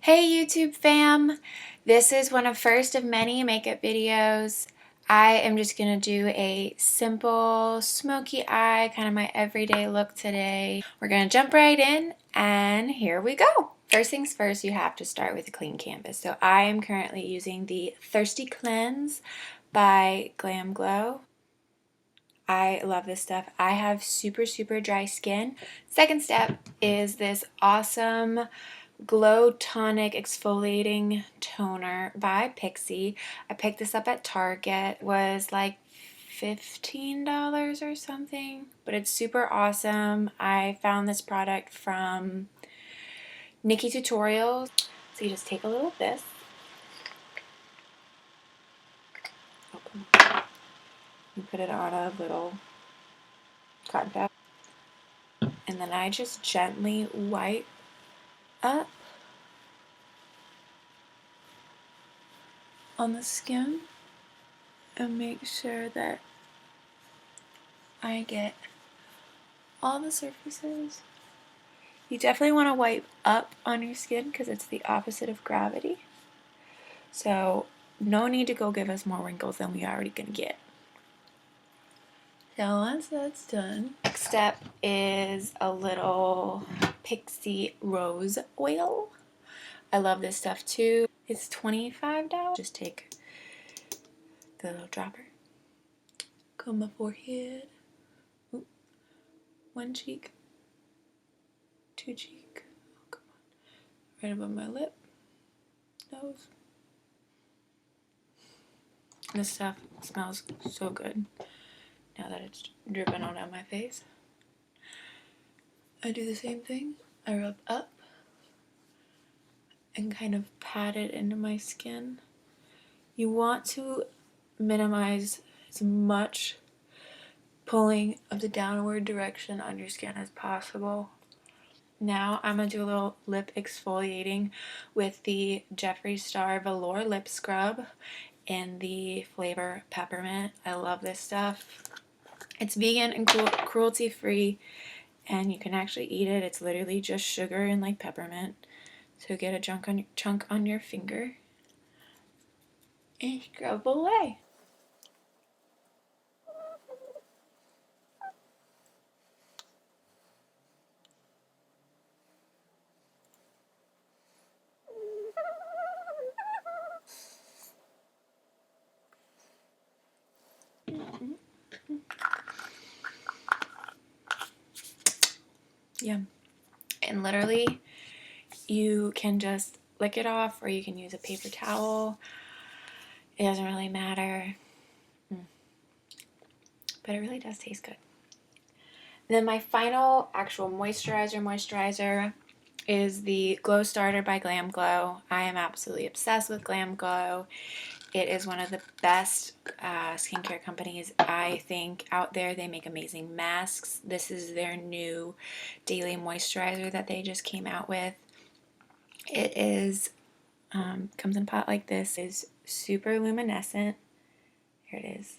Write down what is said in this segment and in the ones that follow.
Hey YouTube fam! This is one of first of many makeup videos. I am just going to do a simple smoky eye, kind of my everyday look today. We're going to jump right in and here we go. First things first, you have to start with a clean canvas. So I am currently using the Thirsty Cleanse by Glam Glow. I love this stuff. I have super dry skin. Second step is this awesome Glow Tonic Exfoliating Toner by Pixie. I picked this up at Target. It was like $15 or something, but it's super awesome. I found this product from Nikki Tutorials. So you just take a little of this. Open. You put it on a little cotton pad. And then I just gently wipe up on the skin and make sure that I get all the surfaces. You definitely want to wipe up on your skin because it's the opposite of gravity. So no need to go give us more wrinkles than we already gonna get. So once that's done, next step is a little Pixie Rose Oil. I love this stuff too. It's $25. Just take the little dropper, comb my forehead, ooh, one cheek, two cheek, oh, come on, right above my lip, nose. This stuff smells so good now that it's dripping all down my face. I do the same thing. I rub up and kind of pat it into my skin. You want to minimize as much pulling of the downward direction on your skin as possible. Now I'm going to do a little lip exfoliating with the Jeffree Star Velour Lip Scrub in the flavor Peppermint. I love this stuff. It's vegan and cruelty free, and you can actually eat it. It's literally just sugar and like peppermint. So get a chunk on your finger and scrub away. Yeah. And literally, you can just lick it off or you can use a paper towel. It doesn't really matter. But it really does taste good. And then my final actual moisturizer is the Glow Starter by Glam Glow. I am absolutely obsessed with Glam Glow. It is one of the best skincare companies, I think, out there. They make amazing masks. This is their new daily moisturizer that they just came out with. It is comes in a pot like this. It is super luminescent. Here it is.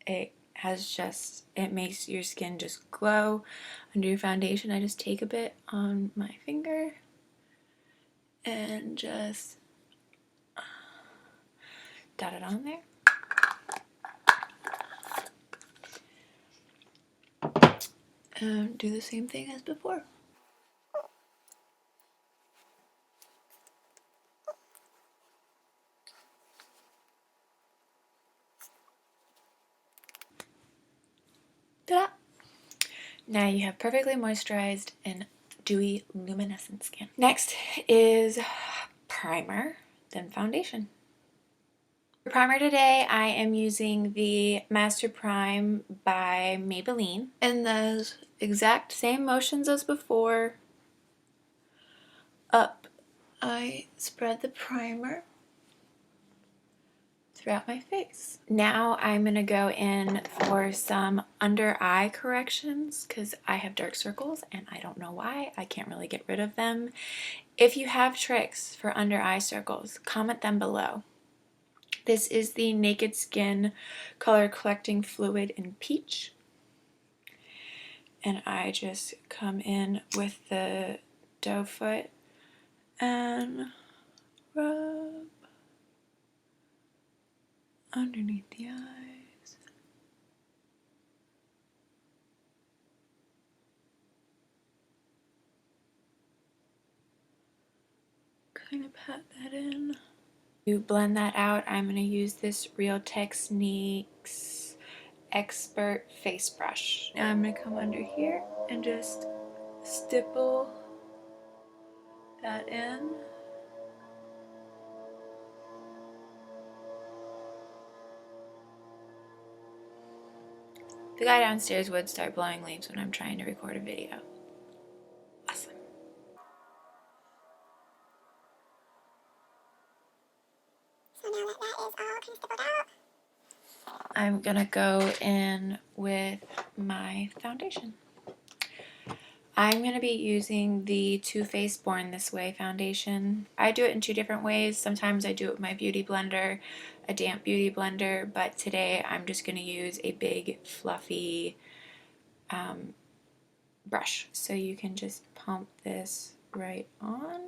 It makes your skin just glow under your foundation. I just take a bit on my finger and just dot it on there. And do the same thing as before. Ta-da! Now you have perfectly moisturized and dewy luminescent skin. Next is primer, then foundation. For primer today, I am using the Master Prime by Maybelline. And those exact same motions as before. Up, I spread the primer throughout my face. Now I'm gonna go in for some under eye corrections because I have dark circles and I don't know why. I can't really get rid of them. If you have tricks for under eye circles, comment them below. This is the Naked Skin Color Collecting Fluid in Peach. And I just come in with the doe foot and underneath the eyes. Kind of pat that in. To blend that out, I'm going to use this Real Techniques Expert Face Brush. Now I'm going to come under here and just stipple that in. The guy downstairs would start blowing leaves when I'm trying to record a video. Awesome. So now that that is all kind of stippled out, I'm gonna go in with my foundation. I'm going to be using the Too Faced Born This Way foundation. I do it in two different ways. Sometimes I do it with my beauty blender, a damp beauty blender, but today I'm just going to use a big fluffy brush. So you can just pump this right on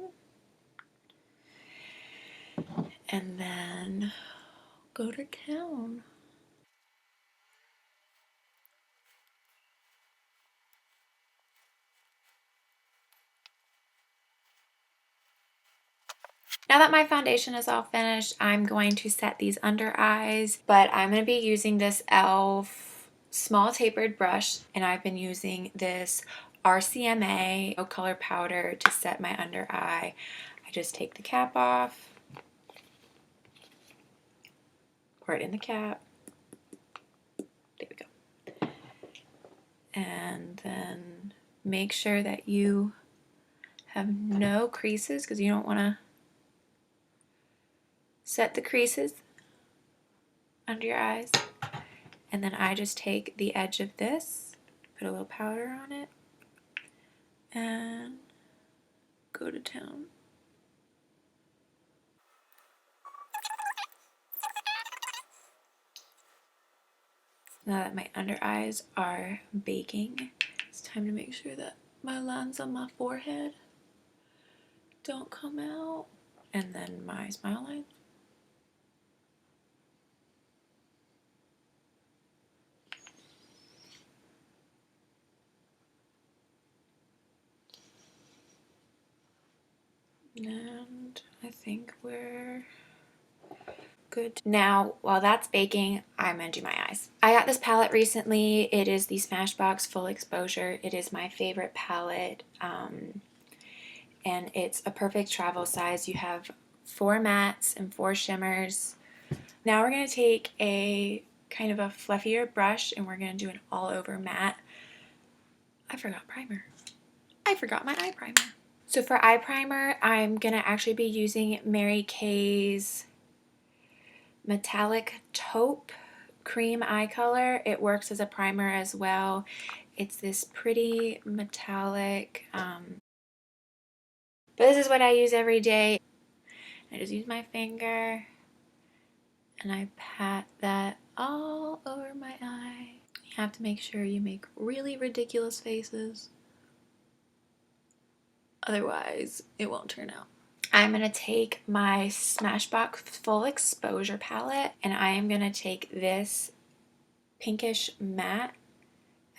and then go to town. Now that my foundation is all finished, I'm going to set these under eyes, but I'm going to be using this e.l.f. small tapered brush, and I've been using this RCMA color powder to set my under eye. I just take the cap off, pour it in the cap. There we go. And then make sure that you have no creases because you don't want to set the creases under your eyes. And then I just take the edge of this, put a little powder on it, and go to town. Now that my under eyes are baking, it's time to make sure that my lines on my forehead don't come out. And then my smile line. And I think we're good. Now, while that's baking, I'm gonna do my eyes. I got this palette recently. It is the Smashbox Full Exposure. It is my favorite palette, and it's a perfect travel size. You have 4 mattes and 4 shimmers. Now we're gonna take a kind of a fluffier brush and we're gonna do an all over matte. I forgot primer. I forgot my eye primer. So for eye primer, I'm gonna actually be using Mary Kay's Metallic Taupe Cream Eye Color. It works as a primer as well. It's this pretty metallic, but this is what I use every day. I just use my finger and I pat that all over my eye. You have to make sure you make really ridiculous faces. Otherwise, it won't turn out. I'm going to take my Smashbox Full Exposure palette and I am going to take this pinkish matte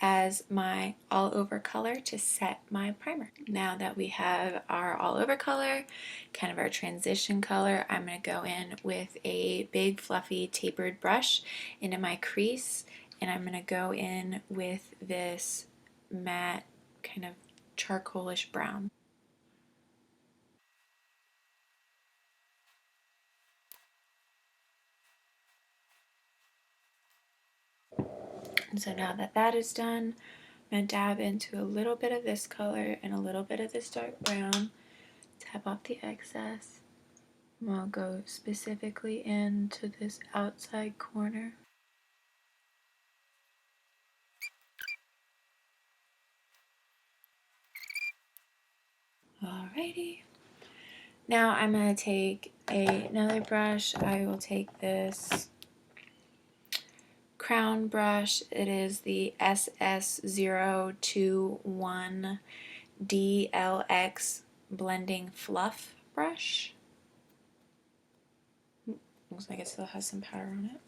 as my all over color to set my primer. Now that we have our all over color, kind of our transition color, I'm going to go in with a big fluffy tapered brush into my crease and I'm going to go in with this matte kind of charcoalish brown. And so now that that is done, I'm going to dab into a little bit of this color and a little bit of this dark brown, tap off the excess. We'll go specifically into this outside corner. Alrighty. Now I'm going to take another brush. I will take this crown brush. It is the SS021 DLX Blending Fluff brush. Looks like it still has some powder on it.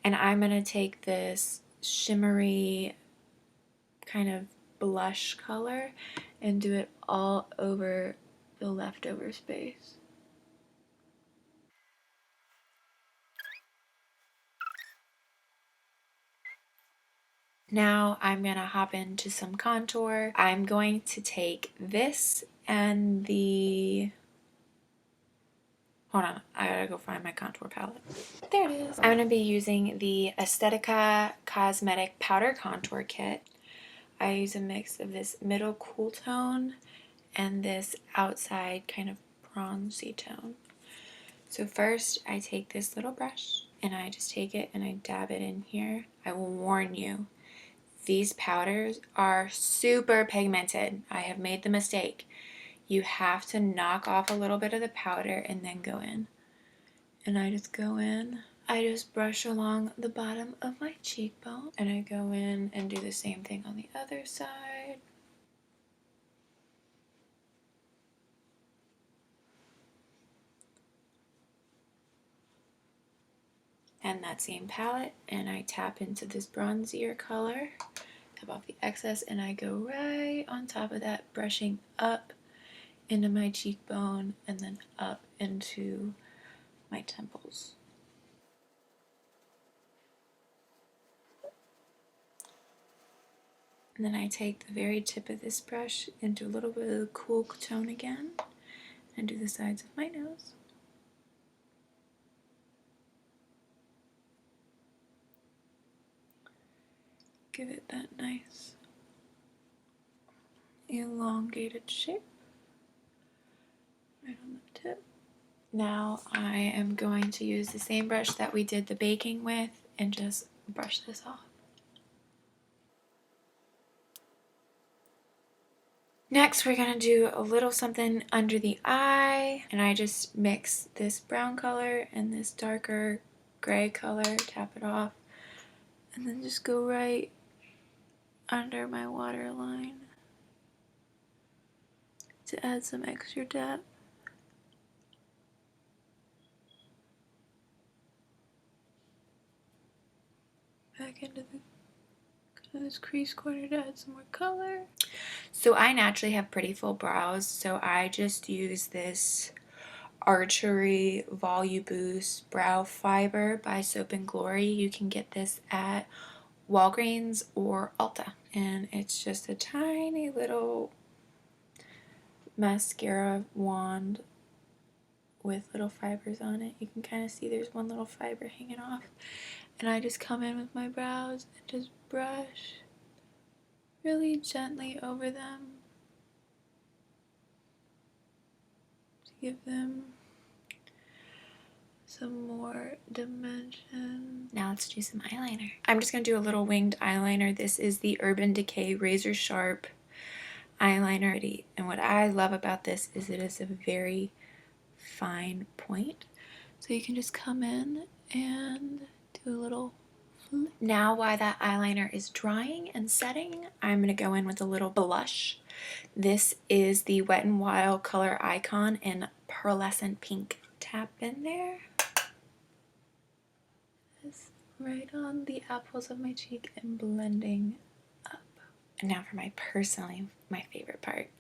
And I'm going to take this shimmery kind of blush color and do it all over the leftover space. Now I'm going to hop into some contour. I'm going to take this and the... Hold on, I gotta go find my contour palette. There it is. I'm going to be using the Aesthetica Cosmetic Powder Contour Kit. I use a mix of this middle cool tone and this outside kind of bronzy tone. So first I take this little brush and I just take it and I dab it in here. I will warn you, these powders are super pigmented. I have made the mistake. You have to knock off a little bit of the powder and then go in. And I just go in. I just brush along the bottom of my cheekbone and I go in and do the same thing on the other side. And that same palette and I tap into this bronzier color, tap off the excess, and I go right on top of that, brushing up into my cheekbone and then up into my temples. And then I take the very tip of this brush into a little bit of the cool tone again and do the sides of my nose. Give it that nice elongated shape right on the tip. Now I am going to use the same brush that we did the baking with and just brush this off. Next, we're going to do a little something under the eye, and I just mix this brown color and this darker gray color, tap it off, and then just go right under my waterline to add some extra depth. Back into this crease corner to add some more color. So I naturally have pretty full brows, so I just use this Archery Volume Boost Brow Fiber by Soap and Glory. You can get this at Walgreens or Ulta, and it's just a tiny little mascara wand with little fibers on it. You can kind of see there's one little fiber hanging off, and I just come in with my brows and just brush really gently over them to give them some more dimension. Now let's do some eyeliner. I'm just going to do a little winged eyeliner. This is the Urban Decay Razor Sharp eyeliner. And what I love about this is it is a very fine point. So you can just come in and do a little flip. Now while that eyeliner is drying and setting, I'm going to go in with a little blush. This is the Wet n Wild Color Icon in Pearlescent Pink. Tap in there. Right on the apples of my cheek and blending up. And now for my favorite part,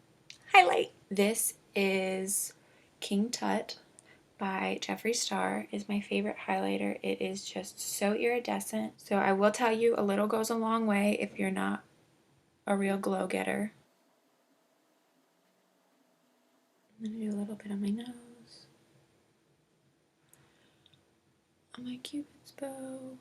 highlight. This is King Tut by Jeffree Star. Is my favorite highlighter. It is just so iridescent. So I will tell you, a little goes a long way if you're not a real glow getter. I'm gonna do a little bit on my nose, on my Cupid's bow.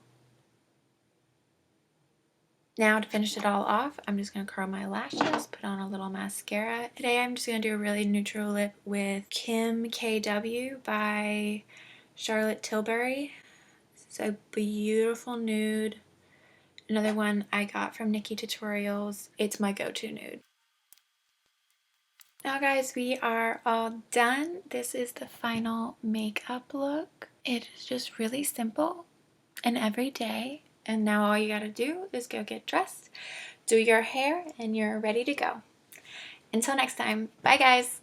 Now to finish it all off, I'm just going to curl my lashes, put on a little mascara. Today I'm just going to do a really neutral lip with Kim KW by Charlotte Tilbury. This is a beautiful nude. Another one I got from Nikki Tutorials. It's my go-to nude. Now guys, we are all done. This is the final makeup look. It is just really simple and everyday. And now all you gotta do is go get dressed, do your hair, and you're ready to go. Until next time, bye guys.